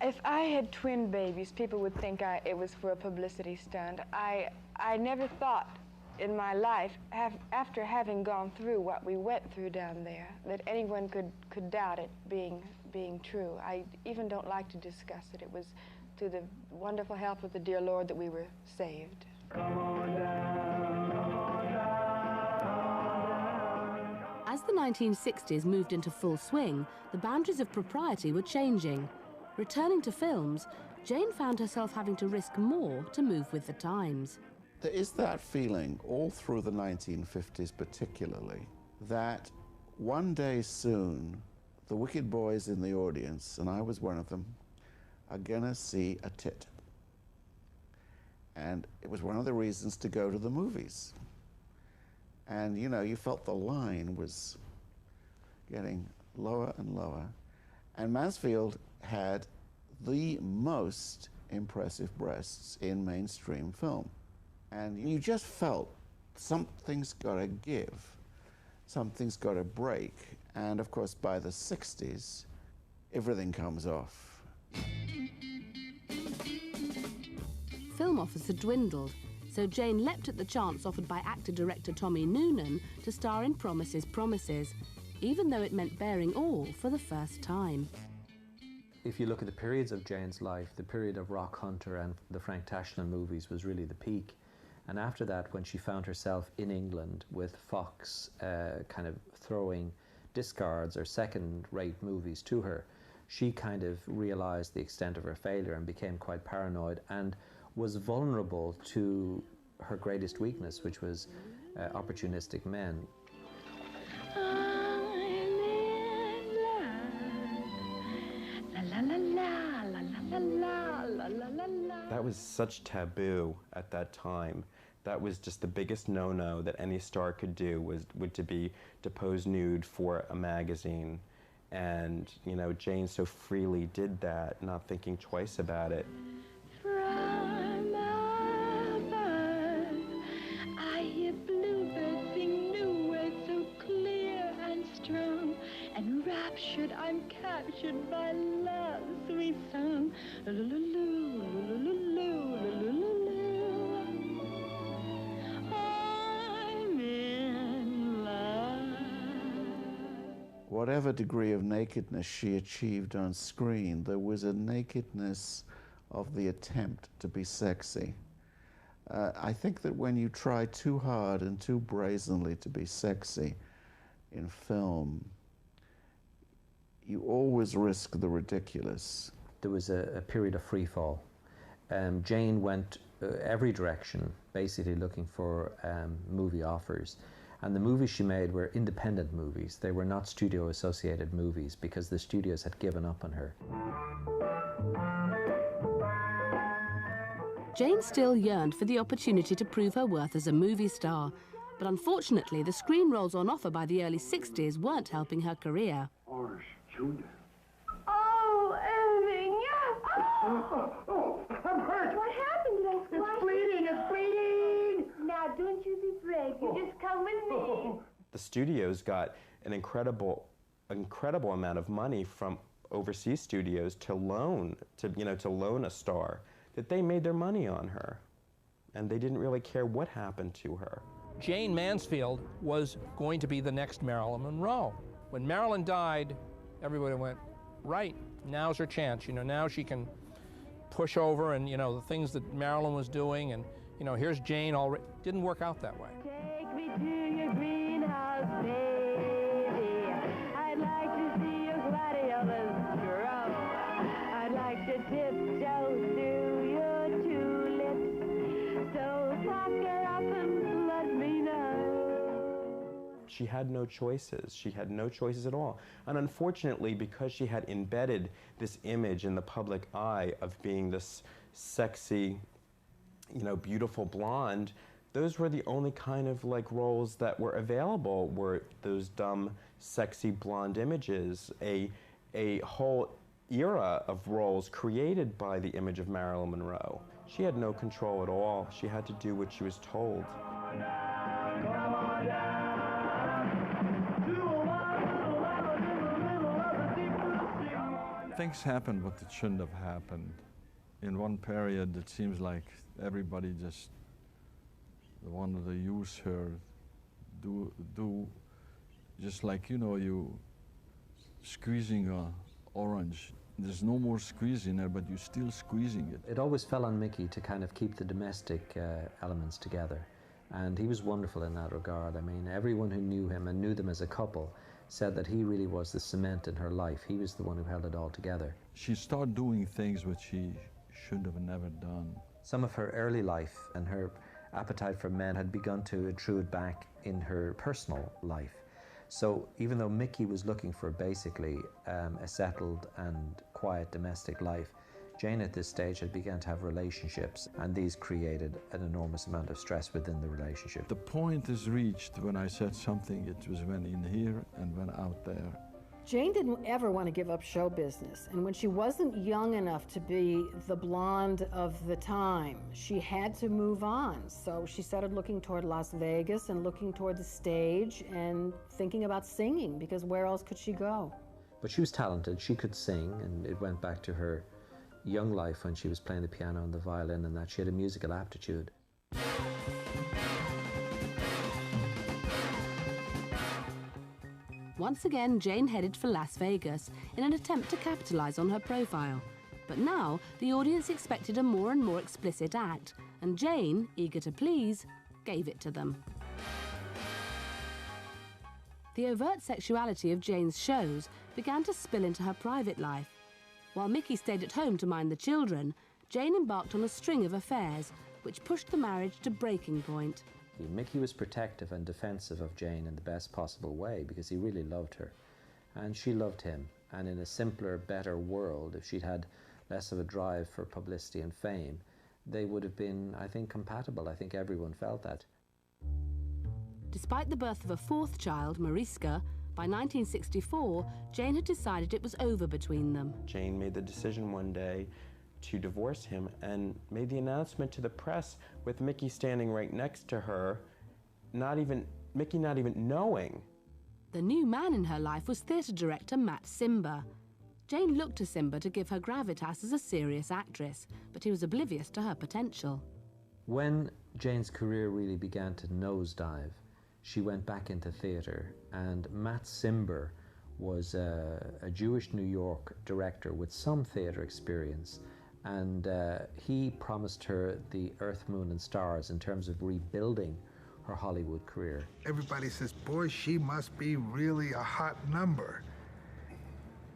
[SPEAKER 6] If I had twin babies, people would think it was for a publicity stunt. I never thought in my life, after having gone through what we went through down there, that anyone could doubt it being true. I even don't like to discuss it. It was through the wonderful help of the dear Lord that we were saved.
[SPEAKER 19] Come on down, come on down.
[SPEAKER 3] As the 1960s moved into full swing, the boundaries of propriety were changing. Returning to films, Jayne found herself having to risk more to move with the times.
[SPEAKER 7] There is that feeling all through the 1950s particularly that one day soon the wicked boys in the audience, and I was one of them, are gonna see a tit. And it was one of the reasons to go to the movies. And you know, you felt the line was getting lower and lower. And Mansfield had the most impressive breasts in mainstream film. And you just felt something's got to give, something's got to break. And of course, by the 60s, everything comes off.
[SPEAKER 3] Film offers had dwindled, so Jayne leapt at the chance offered by actor-director Tommy Noonan to star in Promises, Promises, even though it meant bearing all for the first time.
[SPEAKER 10] if you look at the periods of Jayne's life, the period of Rock Hunter and the Frank Tashlin movies was really the peak. And after that, when she found herself in England with Fox kind of throwing discards or second-rate movies to her, she kind of realized the extent of her failure and became quite paranoid and was vulnerable to her greatest weakness, which was opportunistic men.
[SPEAKER 8] That was such taboo at that time. That was just the biggest no-no that any star could do, would to pose nude for a magazine. And, you know, Jayne so freely did that, not thinking twice about it.
[SPEAKER 11] From above, I hear bluebirds sing new words so clear and strong. Enraptured, I'm captured by love's sweet song. I'm in love.
[SPEAKER 7] Whatever degree of nakedness she achieved on screen, there was a nakedness of the attempt to be sexy. I think that when you try too hard and too brazenly to be sexy in film, you always risk the ridiculous.
[SPEAKER 10] There was a period of free fall. Jayne went every direction, basically looking for movie offers. And the movies she made were independent movies. They were not studio-associated movies because the studios had given up on her.
[SPEAKER 3] Jayne still yearned for the opportunity to prove her worth as a movie star, but unfortunately the screen roles on offer by the early 60s weren't helping her career.
[SPEAKER 11] Oh, Irving!
[SPEAKER 17] Oh, I'm hurt!
[SPEAKER 11] What happened, Les?
[SPEAKER 17] It's bleeding! It's bleeding!
[SPEAKER 11] Now, don't you be brave. You just come with me.
[SPEAKER 8] The studios got an incredible amount of money from overseas studios to loan a star, that they made their money on her. And they didn't really care what happened to her.
[SPEAKER 5] Jayne Mansfield was going to be the next Marilyn Monroe. When Marilyn died, everybody went, right, now's her chance. You know, now she can push over and, you know, the things that Marilyn was doing, and, you know, here's Jayne already. Didn't work out that way.
[SPEAKER 11] Take me to your greenhouse, baby. I'd like to see your gladiolas grow. I'd like to tiptoe through your tulips. So pucker up and let me know.
[SPEAKER 8] She had no choices. She had no choices at all. And unfortunately, because she had embedded this image in the public eye of being this sexy, you know, beautiful blonde, those were the only kind of like roles that were available, were those dumb, sexy blonde images. A whole era of roles created by the image of Marilyn Monroe. She had no control at all. She had to do what she was told.
[SPEAKER 9] Things happened, but it shouldn't have happened. In one period, it seems like everybody just wanted to use her, do just like, you know, you squeezing an orange. There's no more squeeze in there, but you're still squeezing it.
[SPEAKER 10] It always fell on Mickey to kind of keep the domestic elements together. And he was wonderful in that regard. I mean, everyone who knew him and knew them as a couple said that he really was the cement in her life. He was the one who held it all together.
[SPEAKER 9] She started doing things which she should have never done.
[SPEAKER 10] Some of her early life and her appetite for men had begun to intrude back in her personal life. So even though Mickey was looking for basically a settled and quiet domestic life, Jayne at this stage had begun to have relationships, and these created an enormous amount of stress within the relationship.
[SPEAKER 9] The point is reached when I said something. It was when in here and when out there.
[SPEAKER 4] Jayne didn't ever want to give up show business, and when she wasn't young enough to be the blonde of the time, she had to move on. So she started looking toward Las Vegas and looking toward the stage and thinking about singing, because where else could she go?
[SPEAKER 10] But she was talented, she could sing, and it went back to her young life when she was playing the piano and the violin, and that she had a musical aptitude.
[SPEAKER 3] Once again, Jayne headed for Las Vegas in an attempt to capitalize on her profile. But now, the audience expected a more and more explicit act, and Jayne, eager to please, gave it to them. The overt sexuality of Jayne's shows began to spill into her private life. While Mickey stayed at home to mind the children, Jayne embarked on a string of affairs, which pushed the marriage to breaking point.
[SPEAKER 10] Mickey was protective and defensive of Jayne in the best possible way because he really loved her, and she loved him. And in a simpler, better world, if she'd had less of a drive for publicity and fame, they would have been, I think, compatible. I think everyone felt that.
[SPEAKER 3] Despite the birth of a fourth child, Mariska, by 1964, Jayne had decided it was over between them.
[SPEAKER 8] Jayne made the decision one day to divorce him and made the announcement to the press with Mickey standing right next to her, Mickey not even knowing.
[SPEAKER 3] The new man in her life was theatre director Matt Simba. Jayne looked to Simba to give her gravitas as a serious actress, but he was oblivious to her potential.
[SPEAKER 10] When Jayne's career really began to nosedive, she went back into theatre, and Matt Simba was a Jewish New York director with some theatre experience, and he promised her the earth, moon and stars in terms of rebuilding her Hollywood career.
[SPEAKER 2] Everybody says, boy, she must be really a hot number.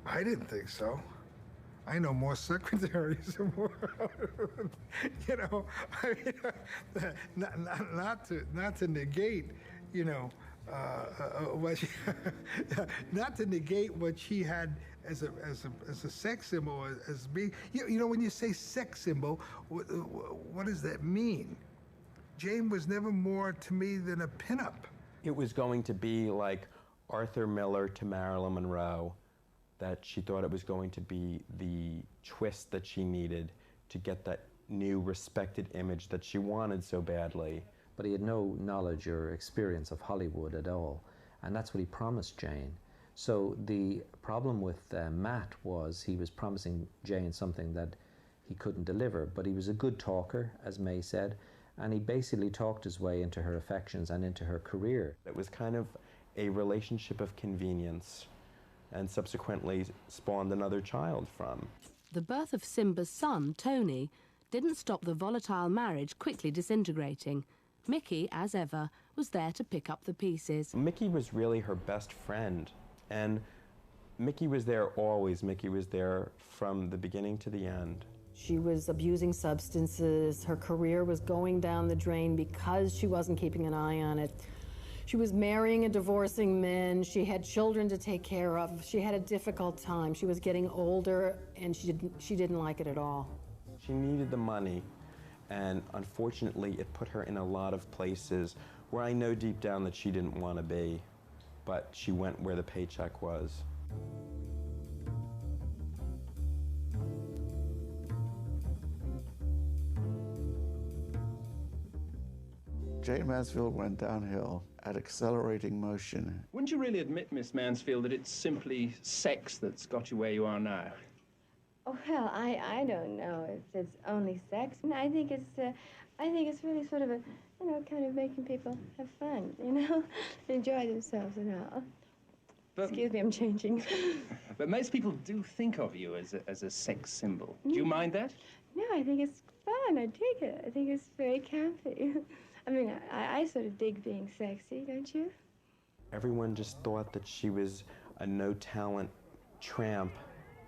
[SPEAKER 2] I didn't think so. I know more secretaries and more, you know, I mean, not to negate, you know, what she, not to negate what she had as a sex symbol, as being, you know, when you say sex symbol, what does that mean? Jayne was never more to me than a pinup.
[SPEAKER 8] It was going to be like Arthur Miller to Marilyn Monroe, that she thought it was going to be the twist that she needed to get that new respected image that she wanted so badly.
[SPEAKER 10] But he had no knowledge or experience of Hollywood at all, and that's what he promised Jayne. So the problem with Matt was he was promising Jayne something that he couldn't deliver, but he was a good talker, as May said, and he basically talked his way into her affections and into her career.
[SPEAKER 8] It was kind of a relationship of convenience, and subsequently spawned another child from.
[SPEAKER 3] The birth of Simba's son, Tony, didn't stop the volatile marriage quickly disintegrating. Mickey, as ever, was there to pick up the pieces.
[SPEAKER 8] Mickey was really her best friend, and Mickey was there always. Mickey was there from the beginning to the end.
[SPEAKER 4] She was abusing substances. Her career was going down the drain because she wasn't keeping an eye on it. She was marrying and divorcing men. She had children to take care of. She had a difficult time. She was getting older, and she didn't like it at all.
[SPEAKER 8] She needed the money, and unfortunately, it put her in a lot of places where I know deep down that she didn't want to be, but she went where the paycheck was.
[SPEAKER 7] Jayne Mansfield went downhill at accelerating motion.
[SPEAKER 18] Wouldn't you really admit, Miss Mansfield, that it's simply sex that's got you where you are now?
[SPEAKER 13] Oh, well, I don't know if it's only sex. I mean, I think it's really sort of a, you know, kind of making people have fun, you know, enjoy themselves and all.
[SPEAKER 18] But,
[SPEAKER 13] excuse me, I'm changing.
[SPEAKER 18] But most people do think of you as a sex symbol. Do you mind that?
[SPEAKER 13] No, I think it's fun. I dig it. I think it's very campy. I mean, I sort of dig being sexy, don't you?
[SPEAKER 8] Everyone just thought that she was a no-talent tramp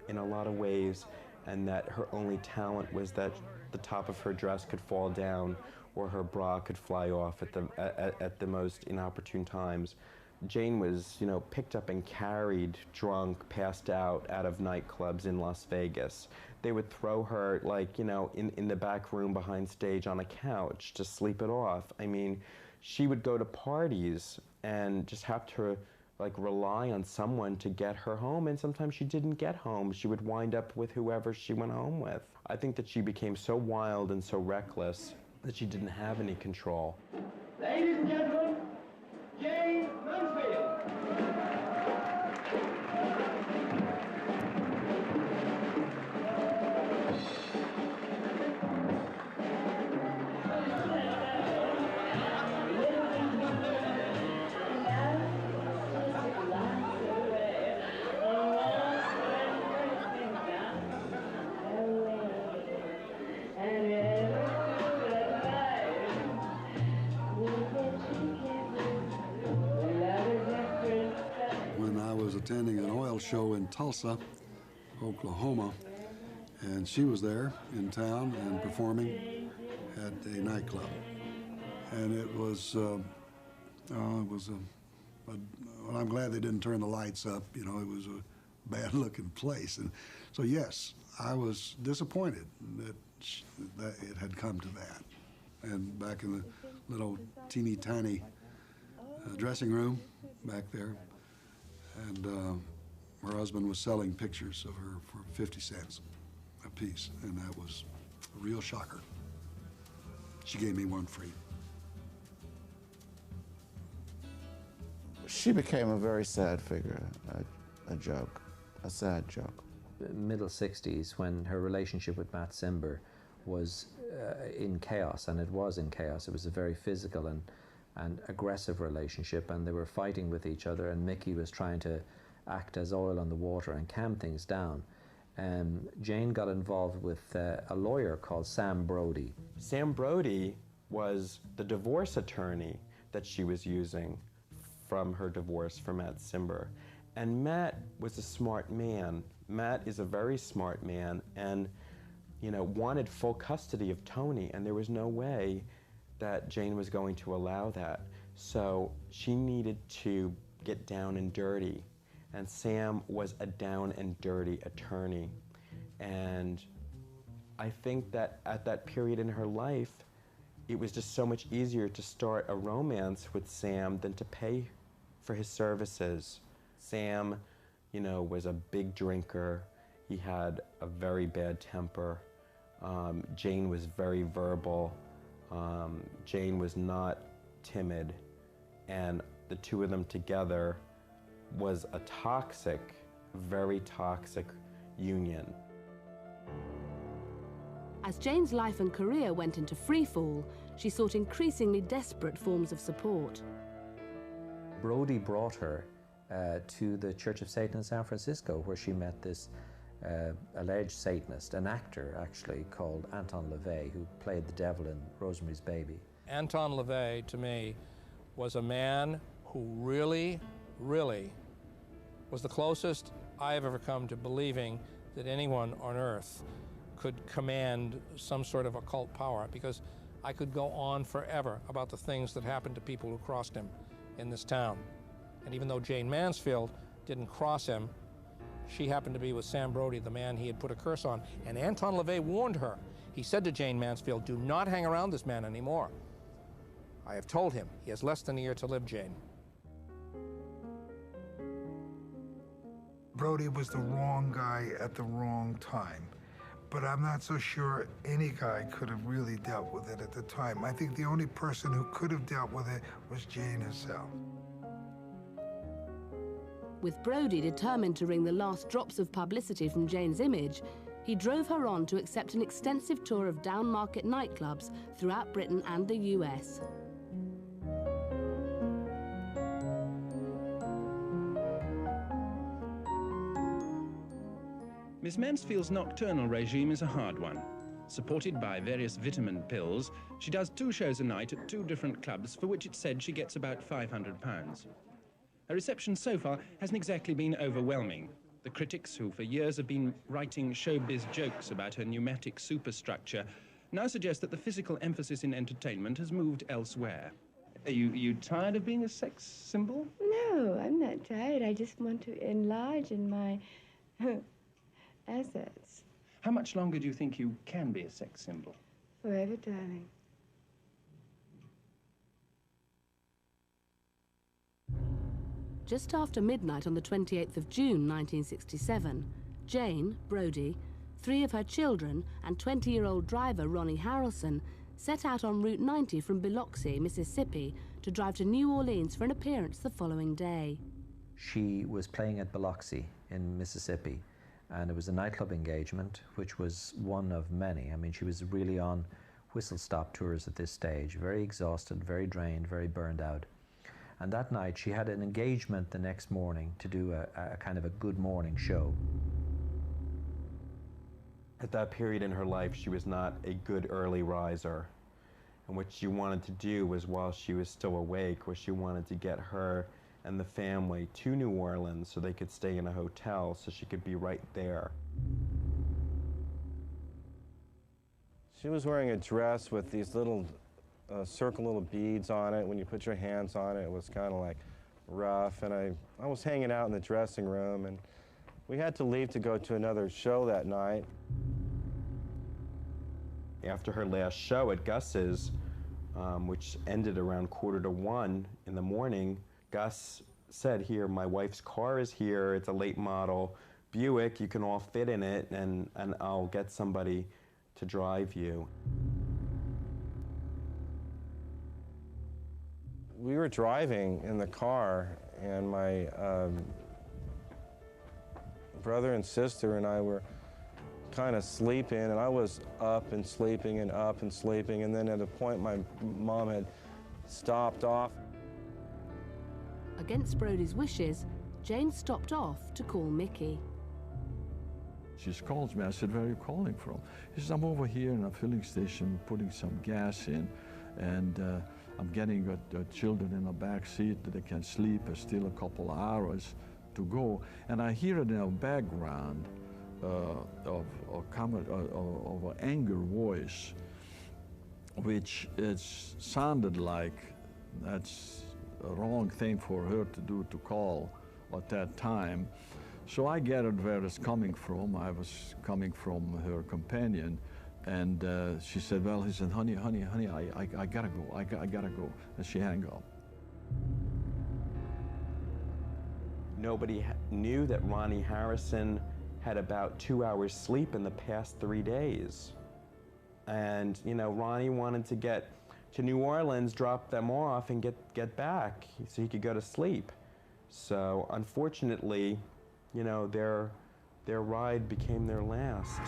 [SPEAKER 8] in a lot of ways, and that her only talent was that the top of her dress could fall down or her bra could fly off at the most inopportune times. Jayne was, you know, picked up and carried drunk, passed out of nightclubs in Las Vegas. They would throw her, like, you know, in the back room behind stage on a couch to sleep it off. I mean, she would go to parties and just have to, like, rely on someone to get her home, and sometimes she didn't get home. She would wind up with whoever she went home with. I think that she became so wild and so reckless that she didn't have any control.
[SPEAKER 17] Ladies and gentlemen, Jayne Mansfield.
[SPEAKER 12] attending an oil show in Tulsa, Oklahoma, and she was there in town and performing at a nightclub. And it was well, I'm glad they didn't turn the lights up. You know, it was a bad-looking place. And so, yes, I was disappointed that it had come to that. And back in the little teeny tiny dressing room back there, and her husband was selling pictures of her for 50 cents a piece, and that was a real shocker. She gave me one free.
[SPEAKER 7] She became a very sad figure, a joke, a sad joke.
[SPEAKER 10] Middle 60s, when her relationship with Matt Cimber was in chaos, and it was in chaos. It was a very physical and aggressive relationship, and they were fighting with each other, and Mickey was trying to act as oil on the water and calm things down. Jayne got involved with a lawyer called Sam Brody.
[SPEAKER 8] Sam Brody was the divorce attorney that she was using from her divorce from Matt Cimber. And Matt was a smart man. Matt is a very smart man and, you know, wanted full custody of Tony, and there was no way that Jayne was going to allow that. So she needed to get down and dirty, and Sam was a down and dirty attorney. And I think that at that period in her life, it was just so much easier to start a romance with Sam than to pay for his services. Sam, you know, was a big drinker. He had a very bad temper. Jayne was very verbal. Jayne was not timid. And the two of them together was a toxic, very toxic union.
[SPEAKER 3] As Jayne's life and career went into freefall, she sought increasingly desperate forms of support.
[SPEAKER 10] Brody brought her to the Church of Satan in San Francisco, where she met this alleged Satanist, an actor actually, called Anton LaVey, who played the devil in Rosemary's Baby.
[SPEAKER 5] Anton LaVey, to me, was a man who really, really was the closest I have ever come to believing that anyone on earth could command some sort of occult power, because I could go on forever about the things that happened to people who crossed him in this town. And even though Jayne Mansfield didn't cross him, she happened to be with Sam Brody, the man he had put a curse on. And Anton LaVey warned her. He said to Jayne Mansfield, "Do not hang around this man anymore. I have told him he has less than a year to live, Jayne."
[SPEAKER 2] Brody was the wrong guy at the wrong time. But I'm not so sure any guy could have really dealt with it at the time. I think the only person who could have dealt with it was Jayne herself.
[SPEAKER 3] With Brody determined to wring the last drops of publicity from Jayne's image, he drove her on to accept an extensive tour of down-market nightclubs throughout Britain and the US.
[SPEAKER 14] Miss Mansfield's nocturnal regime is a hard one. Supported by various vitamin pills, she does 2 shows a night at 2 different clubs, for which it's said she gets about £500. Her reception so far hasn't exactly been overwhelming. The critics, who for years have been writing showbiz jokes about her pneumatic superstructure, now suggest that the physical emphasis in entertainment has moved elsewhere. Are you tired of being a sex symbol?
[SPEAKER 6] No, I'm not tired. I just want to enlarge in my assets.
[SPEAKER 14] How much longer do you think you can be a sex symbol?
[SPEAKER 6] Forever, darling.
[SPEAKER 3] Just after midnight on the 28th of June 1967, Jayne, Brody, 3 of her children and 20-year-old driver Ronnie Harrelson set out on Route 90 from Biloxi, Mississippi, to drive to New Orleans for an appearance the following day.
[SPEAKER 10] She was playing at Biloxi in Mississippi, and it was a nightclub engagement, which was one of many. I mean, she was really on whistle-stop tours at this stage, very exhausted, very drained, very burned out. And that night, she had an engagement the next morning to do a kind of a good morning show.
[SPEAKER 8] At that period in her life, she was not a good early riser. And what she wanted to do was, while she was still awake, was she wanted to get her and the family to New Orleans so they could stay in a hotel so she could be right there.
[SPEAKER 24] She was wearing a dress with these little Circa little beads on it. When you put your hands on it, it was kind of like rough. And I was hanging out in the dressing room, and we had to leave to go to another show that night.
[SPEAKER 8] After her last show at Gus's, which ended around 1:45 in the morning, Gus said, "Here, my wife's car is here. It's a late model Buick. You can all fit in it, and I'll get somebody to drive you."
[SPEAKER 24] We were driving in the car, and my brother and sister and I were kind of sleeping, and I was up and sleeping and up and sleeping, and then at a point my mom had stopped off.
[SPEAKER 3] Against Brodie's wishes, Jayne stopped off to call Mickey.
[SPEAKER 9] She calls me. I said, "Where are you calling from?" She says, "I'm over here in a filling station putting some gas in, and I'm getting the children in the back seat that they can sleep. There's still a couple of hours to go." And I hear in the background of an angry voice, which sounded like that's a wrong thing for her to do, to call at that time. So I gathered where it's coming from. I was coming from her companion, and she said, "Well," he said, honey, I gotta go, I gotta go," and she hung up.
[SPEAKER 8] Nobody knew that Ronnie Harrison had about 2 hours sleep in the past 3 days. And, you know, Ronnie wanted to get to New Orleans, drop them off, and get back so he could go to sleep. So, unfortunately, you know, their ride became their last.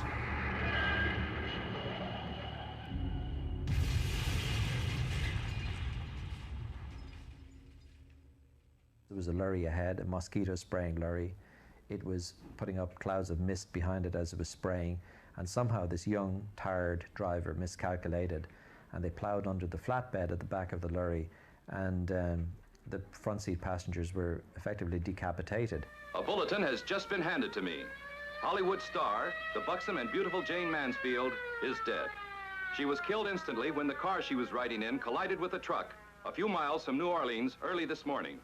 [SPEAKER 10] There was a lorry ahead, a mosquito spraying lorry. It was putting up clouds of mist behind it as it was spraying, and somehow this young, tired driver miscalculated, and they plowed under the flatbed at the back of the lorry, and the front seat passengers were effectively decapitated.
[SPEAKER 16] A bulletin has just been handed to me. Hollywood star, the buxom and beautiful Jayne Mansfield, is dead. She was killed instantly when the car she was riding in collided with a truck a few miles from New Orleans early this morning.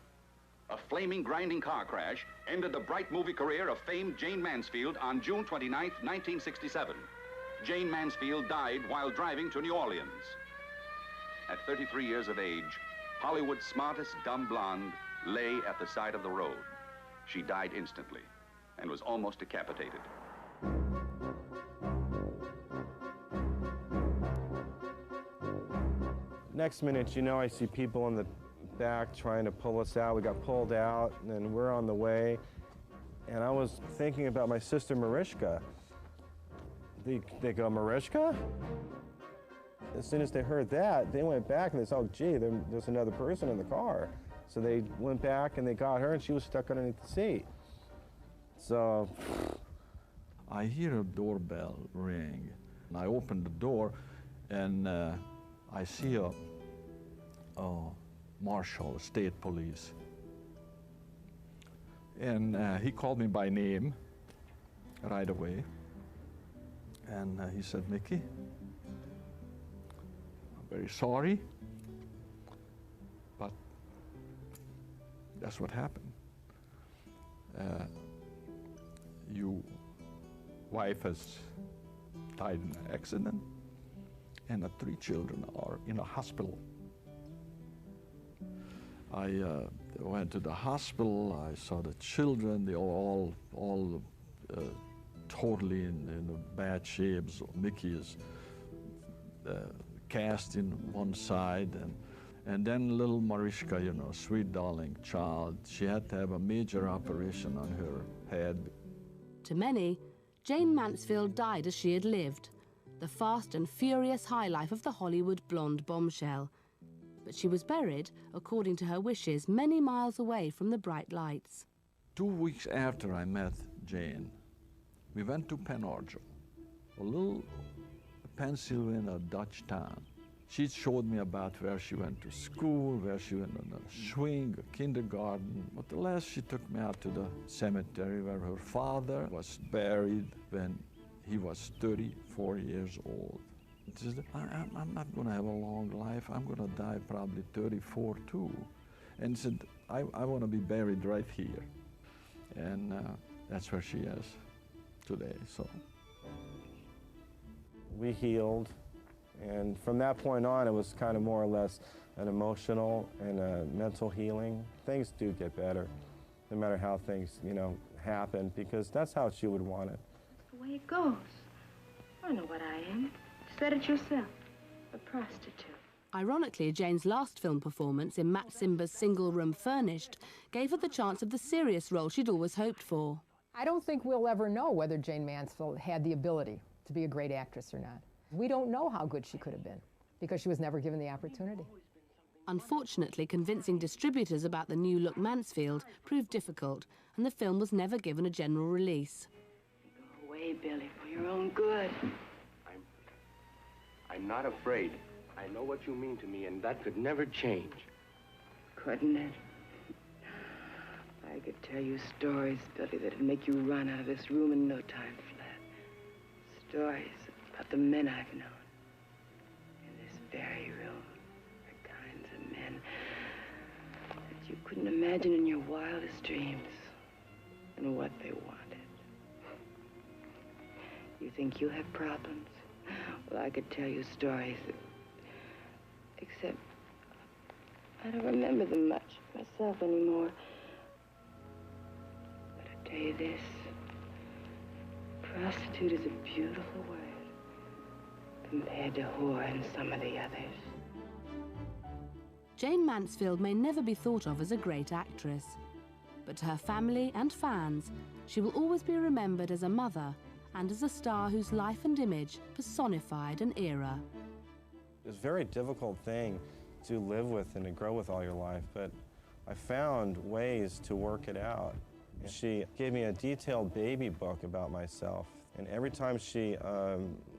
[SPEAKER 16] A flaming, grinding car crash ended the bright movie career of famed Jayne Mansfield on June 29, 1967. Jayne Mansfield died while driving to New Orleans. At 33 years of age, Hollywood's smartest dumb blonde lay at the side of the road. She died instantly and was almost decapitated.
[SPEAKER 24] Next minute, you know, I see people in the back trying to pull us out. We got pulled out, and then we're on the way. And I was thinking about my sister Mariska. They go, "Mariska?" As soon as they heard that, they went back and they said, "Oh, gee, there's another person in the car." So they went back and they got her, and she was stuck underneath the seat. So
[SPEAKER 9] I hear a doorbell ring, and I open the door, and I see a marshal, state police. And he called me by name right away. And he said, "Mickey, I'm very sorry, but that's what happened. Your wife has died in an accident, and the 3 children are in a hospital." I went to the hospital. I saw the children. They all totally in bad shape. So Mickey is cast in one side, and then little Mariska, you know, sweet darling child. She had to have a major operation on her head.
[SPEAKER 3] To many, Jayne Mansfield died as she had lived, the fast and furious high life of the Hollywood blonde bombshell. But she was buried, according to her wishes, many miles away from the bright lights.
[SPEAKER 9] 2 weeks after I met Jayne, we went to Penargio, a little Pennsylvania Dutch town. She showed me about where she went to school, where she went on a swing, a kindergarten. But the last, she took me out to the cemetery where her father was buried when he was 34 years old. She said, I'm not going to have a long life. I'm going to die probably 34 too. And she said, I want to be buried right here. And that's where she is today. So
[SPEAKER 24] we healed. And from that point on, it was kind of more or less an emotional and a mental healing. Things do get better, no matter how things, happen, because that's how she would want it.
[SPEAKER 13] The way it goes. I know what I am. You said it yourself. A prostitute.
[SPEAKER 3] Ironically, Jayne's last film performance in Matt Simba's Single Room Furnished gave her the chance of the serious role she'd always hoped for.
[SPEAKER 15] I don't think we'll ever know whether Jayne Mansfield had the ability to be a great actress or not. We don't know how good she could have been because she was never given the opportunity.
[SPEAKER 3] Unfortunately, convincing distributors about the new look Mansfield proved difficult, and the film was never given a general release.
[SPEAKER 13] Go away, Billy, for your own good.
[SPEAKER 20] I'm not afraid. I know what you mean to me, and that could never change.
[SPEAKER 13] Couldn't it? I could tell you stories, Billy, that'd make you run out of this room in no time flat. Stories about the men I've known. In this very room, the kinds of men that you couldn't imagine in your wildest dreams, and what they wanted. You think you have problems? Well, I could tell you stories that, except I don't remember them much myself anymore. But I tell you this, prostitute is a beautiful word compared to whore and some of the others.
[SPEAKER 3] Jayne Mansfield may never be thought of as a great actress, but to her family and fans, she will always be remembered as a mother and as a star whose life and image personified an era.
[SPEAKER 24] It's a very difficult thing to live with and to grow with all your life, but I found ways to work it out. She gave me a detailed baby book about myself, and every time she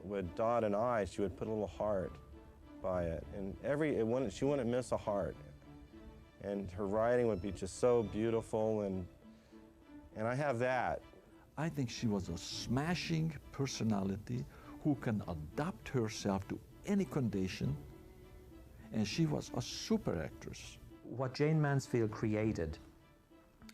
[SPEAKER 24] would dot an I, she would put a little heart by it, and she wouldn't miss a heart. And her writing would be just so beautiful, and I have that.
[SPEAKER 9] I think she was a smashing personality who can adapt herself to any condition, and she was a super actress.
[SPEAKER 10] What Jayne Mansfield created,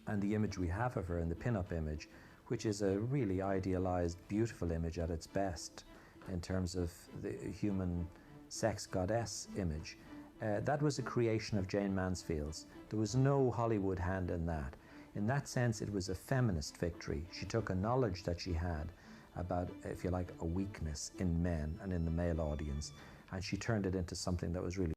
[SPEAKER 10] and the image we have of her in the pin-up image, which is a really idealized, beautiful image at its best in terms of the human sex goddess image, that was a creation of Jayne Mansfield's. There was no Hollywood hand in that. In that sense, it was a feminist victory. She took a knowledge that she had about, if you like, a weakness in men and in the male audience, and she turned it into something that was really